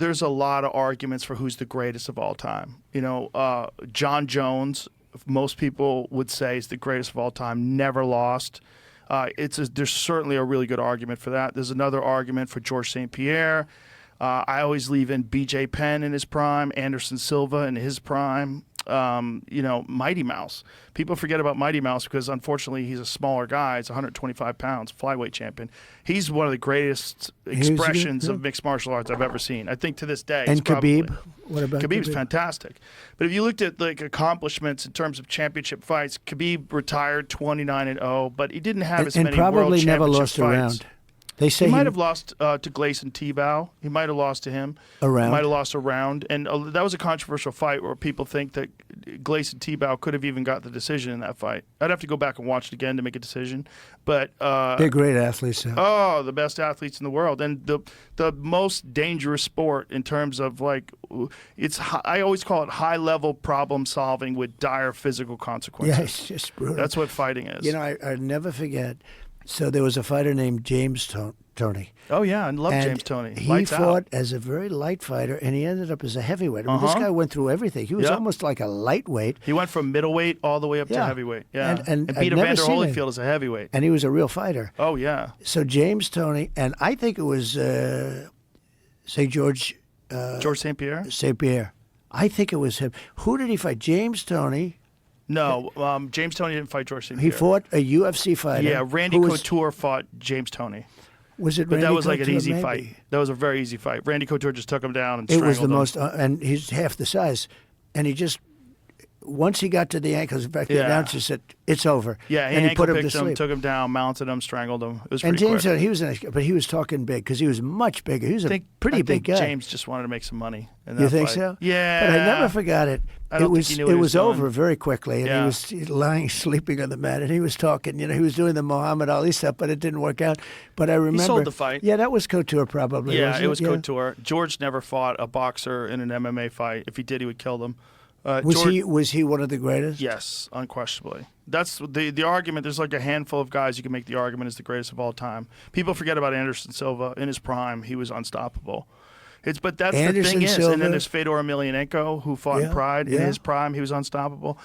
there's a lot of arguments for who's the greatest of all time. You know, John Jones, most people would say is the greatest of all time, never lost. There's certainly a really good argument for that. There's another argument for Georges St. Pierre. I always leave in B.J. Penn in his prime, Anderson Silva in his prime. You know, Mighty Mouse. People forget about Mighty Mouse because, unfortunately, he's a smaller guy. He's 125 pounds, flyweight champion. He's one of the greatest expressions of mixed martial arts I've ever seen. I think to this day. And Khabib? What about Khabib's fantastic. But if you looked at like accomplishments in terms of championship fights, Khabib retired 29-0, but he didn't have as many world championship never lost fights. a round. They say he might have lost to Gleison Tebow. He might have lost to him. A round. He might have lost a round. And that was a controversial fight where people think that Gleison Tebow could have even got the decision in that fight. I'd have to go back and watch it again to make a decision. But they're great athletes. So. Oh, the best athletes in the world. And the most dangerous sport in terms of, like, I always call it high-level problem solving with dire physical consequences. Yeah, it's just brutal. That's what fighting is. You know, I never forget. So there was a fighter named James Toney. Oh, yeah, I love James Toney. He fought as a very light fighter, and he ended up as a heavyweight. I mean, this guy went through everything. He was almost like a lightweight. He went from middleweight all the way up to heavyweight. Yeah, and beat Evander Holyfield as a heavyweight. And he was a real fighter. Oh, yeah. So James Toney, and I think it was, George St. Pierre? St. Pierre. I think it was him. Who did he fight? James Toney. No, James Toney didn't fight George St. Pierre. He fought a UFC fighter. Yeah, Randy Couture fought James Toney. Was it? But Randy that was like an Couture, easy maybe? fight. That was a very easy fight. Randy Couture just took him down and it strangled was the him. most, and he's half the size, and he just. Once he got to the ankles, in fact, the announcer said, "It's over." Yeah, and he put him to picked him, sleep. took him down, mounted him, strangled him. It was and pretty James, quick. he was, but he was talking big because he was much bigger. He was a pretty big guy. James just wanted to make some money. In that You think fight. so? Yeah. But I never forgot it. I don't think he knew what he was doing. over very quickly, and he was lying, sleeping on the mat, and he was talking. You know, he was doing the Muhammad Ali stuff, but it didn't work out. But I remember he sold the fight. Yeah, that was Couture probably. Yeah, wasn't it was Couture. George never fought a boxer in an MMA fight. If he did, he would kill them. Was he one of the greatest? Yes, unquestionably. That's the argument. There's like a handful of guys you can make the argument is the greatest of all time. People forget about Anderson Silva. In his prime, he was unstoppable. But that's the thing is, and then there's Fedor Emelianenko, who fought in Pride. In his prime, he was unstoppable.